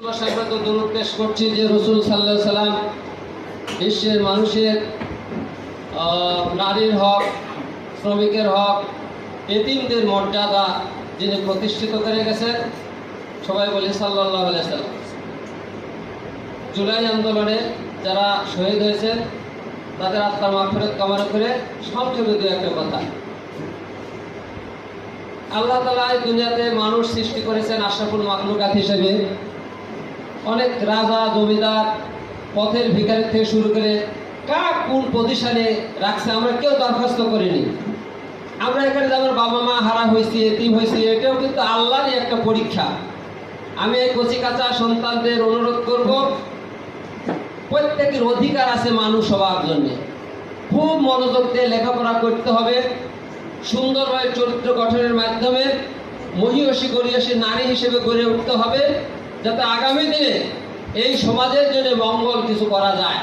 আমরা তো দরুদ পেশ করছি যে রাসূল সাল্লাল্লাহু আলাইহি সাল্লাম বিশ্বের মানুষের নারীর হক, শ্রমিকের হক, এতিমদের মর্যাদা যিনি প্রতিষ্ঠিত করে গেছেন, সবাই বলি সাল্লাল্লাহু আলাইহি সাল্লাম। জুলাই আন্দোলনে যারা শহীদ হয়েছেন তাদের আত্মার মাগফিরাত কামনা করে সংক্ষেপে দু একটা কথা। আল্লাহ তাআলা এই দুনিয়াতে মানুষ সৃষ্টি করেছেন আশরাফুল মাখলুকাত হিসেবে। অনেক রাজা, জমিদার, পথের ভিখারি থেকে শুরু করে কার কোন পজিশনে রাখছে আমরা কেউ দরখাস্ত করিনি। আমরা এখানে যেমন বাবা মা হারা হয়েছি, এতিম হয়েছি, এটাও কিন্তু আল্লাহরই একটা পরীক্ষা। আমি এই কচি কাঁচা সন্তানদের অনুরোধ করব, প্রত্যেকের অধিকার আছে মানুষ হওয়ার জন্য। খুব মনোযোগ দিয়ে লেখাপড়া করতে হবে, সুন্দরভাবে চরিত্র গঠনের মাধ্যমে মহিয়সী গরিয়সী নারী হিসেবে গড়ে উঠতে হবে, যাতে আগামী দিনে এই সমাজের জন্য মঙ্গল কিছু করা যায়।